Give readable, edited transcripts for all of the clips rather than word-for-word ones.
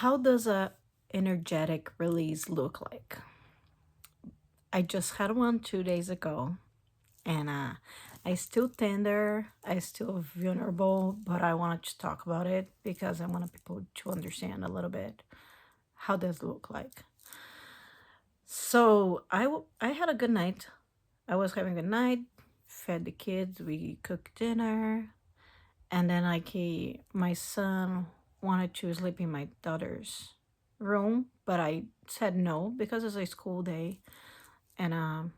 How does a energetic release look like? I just had one 2 days ago, and I still tender, I still vulnerable, but I wanted to talk about it because I want people to understand a little bit how does it look like. So I had a good night. I was having a good night, fed the kids, we cooked dinner, and then my son wanted to sleep in my daughter's room, but I said no because it's a school day, and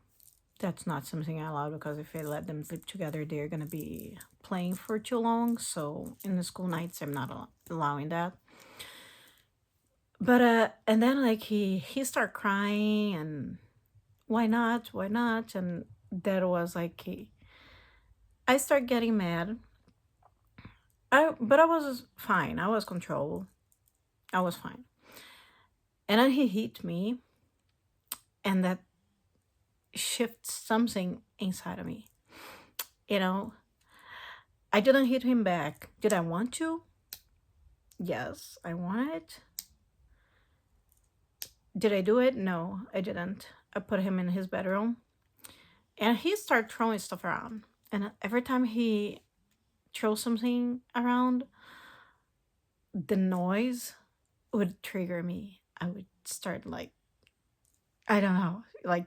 that's not something I allow because if I let them sleep together, they're gonna be playing for too long. So in the school nights, I'm not allowing that. But and then like he started crying, and why not? Why not? And that was like I started getting mad. But I was fine. I was controlled. I was fine. And then he hit me, and that shifts something inside of me. You know, I didn't hit him back. Did I want to? Yes, I wanted. Did I do it? No, I didn't. I put him in his bedroom, and he started throwing stuff around. And every time he throws something around, the noise would trigger me. I would start like, I don't know, like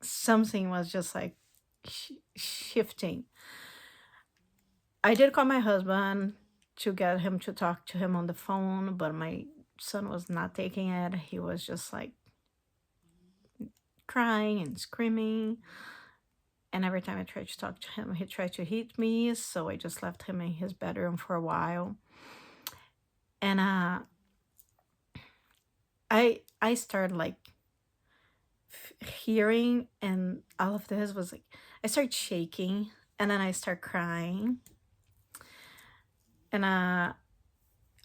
something was just like shifting. I did call my husband to get him to talk to him on the phone, but my son was not taking it. He was just like crying and screaming. And every time I tried to talk to him, he tried to hit me. So I just left him in his bedroom for a while. And I started like hearing, and all of this was like, I started shaking, and then I start crying. And I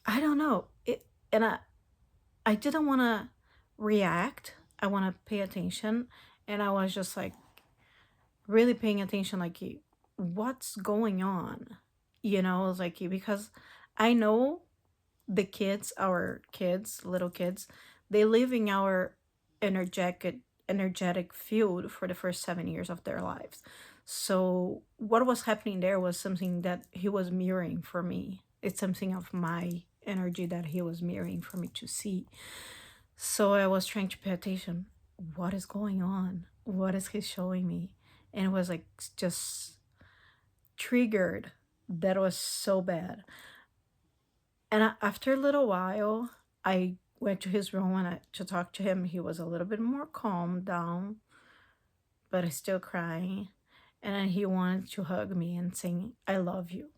don't know. And I didn't want to react. I want to pay attention. And I was just like really paying attention, like, what's going on? It's like, because I know our kids, little kids, they live in our energetic field for the first 7 years of their lives. So what was happening there was something that he was mirroring for me. It's something of my energy that he was mirroring for me to see. So I was trying to pay attention. What is going on? What is he showing me? And it was like just triggered. That was so bad. And after a little while, I went to his room to talk to him. He was a little bit more calmed down, but he's still crying. And then he wanted to hug me and sing, "I love you."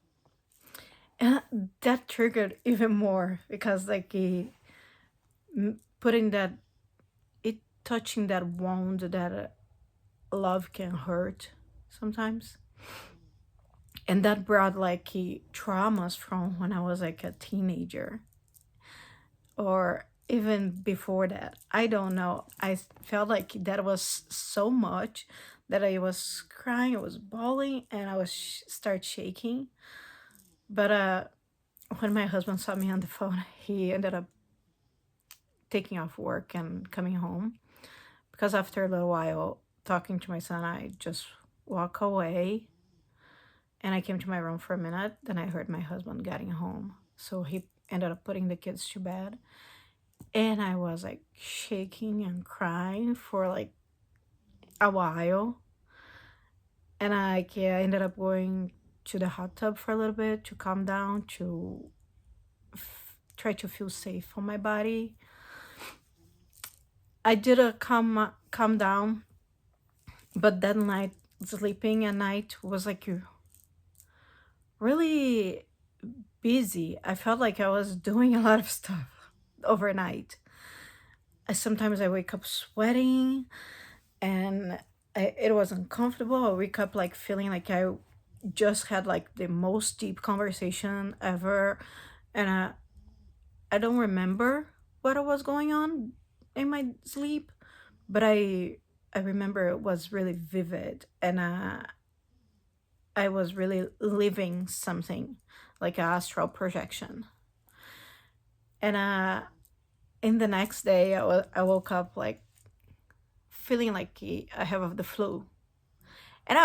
And that triggered even more because, like, putting that, it touching that wound that love can hurt sometimes. And that brought like traumas from when I was like a teenager, or even before that. I don't know. I felt like that was so much that I was crying, I was bawling, and I was start shaking. But when my husband saw me on the phone, he ended up taking off work and coming home, because after a little while talking to my son, I just walk away, and I came to my room for a minute. Then I heard my husband getting home, so he ended up putting the kids to bed. And I was like shaking and crying for like a while. And I ended up going to the hot tub for a little bit to calm down, to try to feel safe on my body. I did a calm down, but that night, sleeping at night was like really busy. I felt like I was doing a lot of stuff overnight. Sometimes I wake up sweating, and it was uncomfortable. I wake up like feeling like I just had like the most deep conversation ever, and I don't remember what was going on in my sleep, but I remember it was really vivid, and I was really living something like an astral projection. And In the next day, I woke up like feeling like I have the flu. And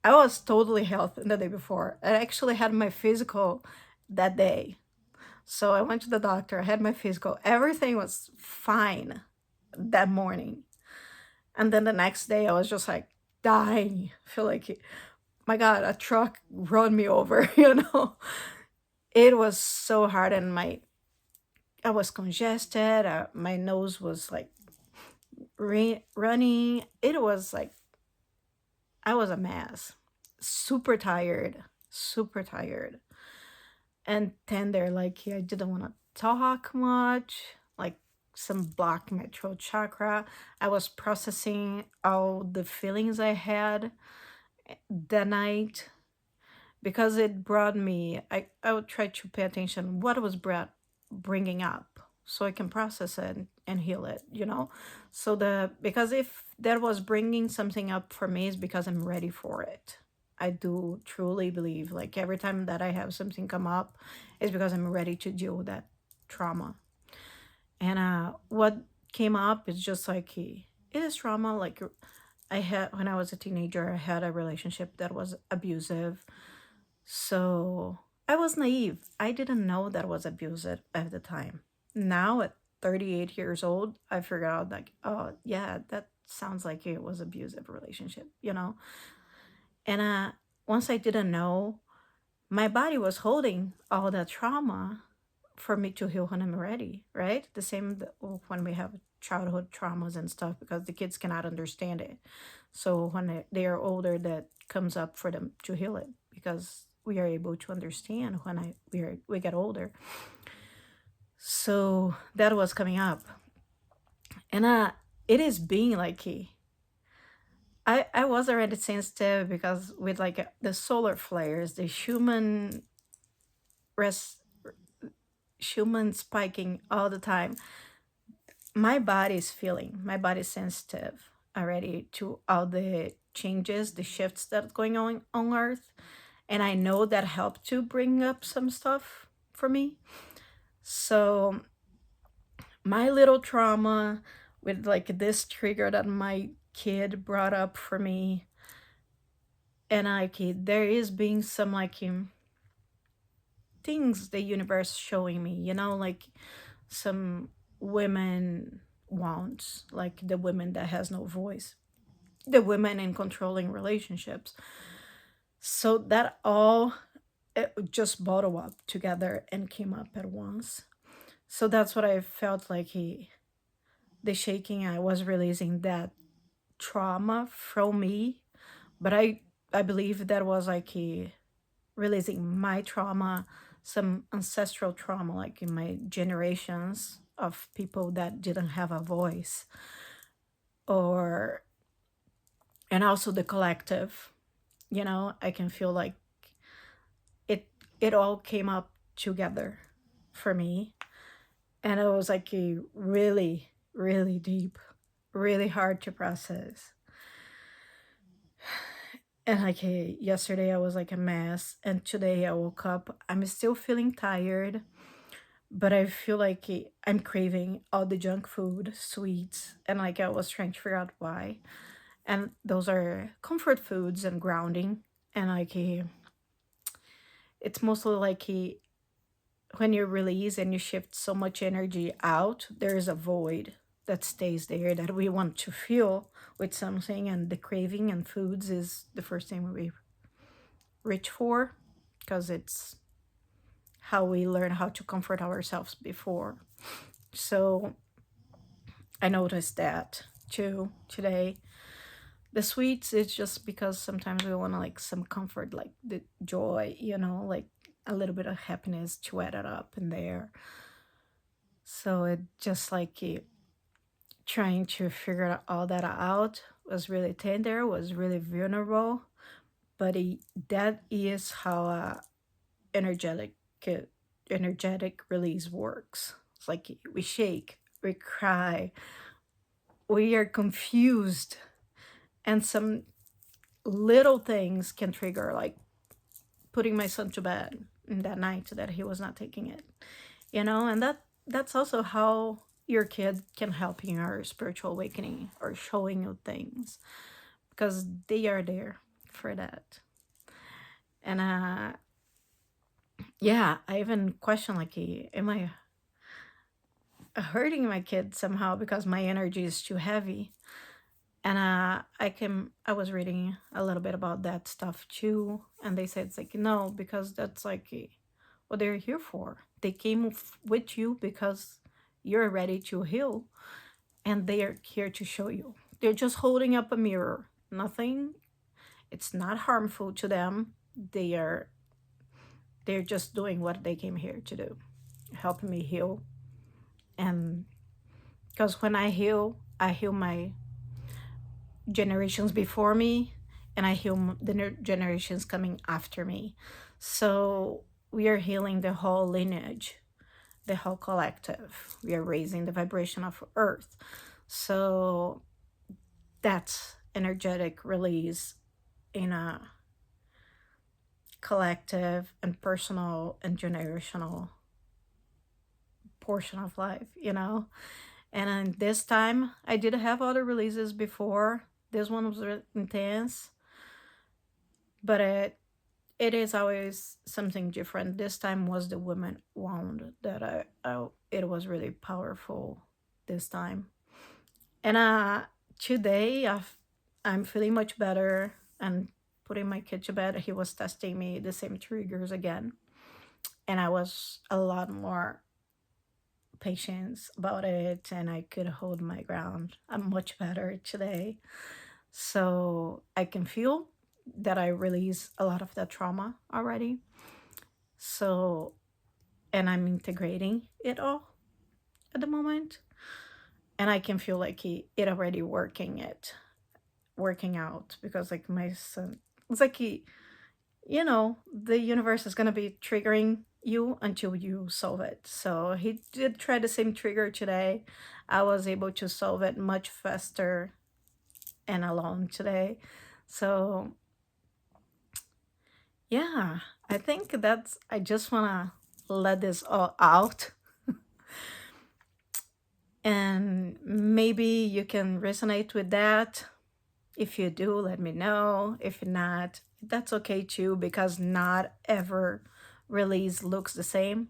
I was totally healthy the day before. I actually had my physical that day. So I went to the doctor, I had my physical. Everything was fine that morning. And then the next day, I was just like dying. I feel like, my God, a truck run me over, you know? It was so hard, and I was congested. My nose was like running. It was like I was a mess. Super tired, super tired, and tender. Like I didn't want to talk much. Like some block in my throat chakra. I was processing all the feelings I had that night because it brought me. I would try to pay attention what was bringing up so I can process it and heal it. So because if that was bringing something up for me, is because I'm ready for it. I do truly believe, like, every time that I have something come up is because I'm ready to deal with that trauma. And what came up is just like, it is trauma. Like, I had, when I was a teenager, I had a relationship that was abusive. So I was naive. I didn't know that was abusive at the time. Now at 38 years old, I figured out, like, oh yeah, that sounds like it was abusive relationship. And once I didn't know, my body was holding all that trauma for me to heal when I'm ready, right? The same when we have childhood traumas and stuff, because the kids cannot understand it. So when they are older, that comes up for them to heal it, because we are able to understand when we get older. So that was coming up, and it is being like I was already sensitive, because with like the solar flares, the res, Schumann spiking all the time. My body's sensitive already to all the changes, the shifts that's going on Earth. And I know that helped to bring up some stuff for me. So my little trauma with like this trigger that my kid brought up for me, and like there is being some like things the universe showing me, like some women wants, like the women that has no voice, the women in controlling relationships. So that all, it just bottled up together and came up at once. So that's what I felt like the shaking, I was releasing that trauma from me. But I believe that was like releasing my trauma, some ancestral trauma, like in my generations of people that didn't have a voice, or and also the collective. I can feel like it all came up together for me, and it was like a really, really deep, really hard to process. And like yesterday I was like a mess, and today I woke up, I'm still feeling tired, but I feel like I'm craving all the junk food, sweets, and like I was trying to figure out why. And those are comfort foods and grounding. And like it's mostly like when you release and you shift so much energy out, there is a void that stays there that we want to feel with something, and the craving and foods is the first thing we reach for, because it's how we learn how to comfort ourselves before. So I noticed that too today. The sweets is just because sometimes we want to like some comfort, like the joy, like a little bit of happiness to add it up in there. So it just like trying to figure all that out was really tender, was really vulnerable, but that is how energetic uh, energetic release works. It's like we shake, we cry, we are confused, and some little things can trigger, like putting my son to bed in that night that he was not taking it, and that that's also how your kid can help in your spiritual awakening or showing you things, because they are there for that. And yeah, I even question like, am I hurting my kid somehow because my energy is too heavy? And I was reading a little bit about that stuff too, and they said it's like, no, because that's like what they're here for. They came with you because you're ready to heal, and they are here to show you. They're just holding up a mirror. Nothing. It's not harmful to them. They are they're just doing what they came here to do, helping me heal. And because when I heal my generations before me, and I heal the generations coming after me. So we are healing the whole lineage, the whole collective. We are raising the vibration of Earth. So that's energetic release in a collective and personal and generational portion of life, you know? And this time, I did have other releases before. This one was intense, but it is always something different. This time was the woman wound that I it was really powerful this time. And today I'm feeling much better and putting my kid to bed. He was testing me the same triggers again, and I was a lot more patience about it, and I could hold my ground. I'm much better today. So I can feel that I release a lot of that trauma already. So, and I'm integrating it all at the moment. And I can feel like it already working out, because like my son, it's like the universe is going to be triggering you until you solve it. So he did try the same trigger today. I was able to solve it much faster and alone today. So yeah, I think I just want to let this all out. And maybe you can resonate with that. If you do, let me know. If not, that's okay too, because not ever release looks the same.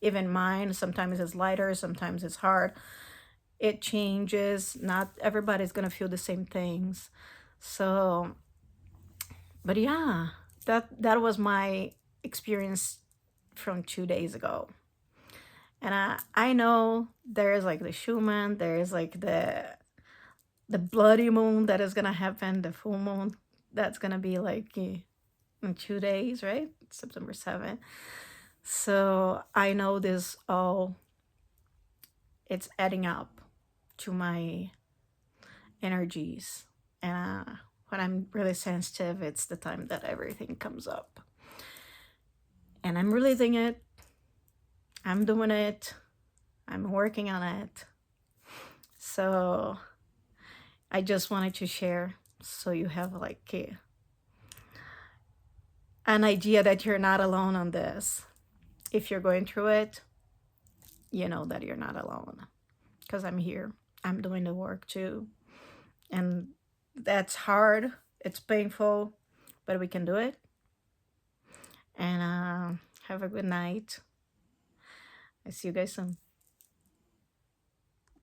Even mine, sometimes it's lighter, sometimes it's hard. It changes. Not everybody's gonna feel the same things. So, but yeah, that was my experience from 2 days ago. And I know there's like the Schumann, there's like the bloody moon that is gonna happen, the full moon that's gonna be like in 2 days, right? September 7th. So I know this all, it's adding up to my energies. And when I'm really sensitive, it's the time that everything comes up. And I'm releasing it. I'm doing it. I'm working on it. So I just wanted to share, so you have like an idea that you're not alone on this. If you're going through it, you know that you're not alone, because I'm here. I'm doing the work too. And that's hard. It's painful, but we can do it. And have a good night. I see you guys soon.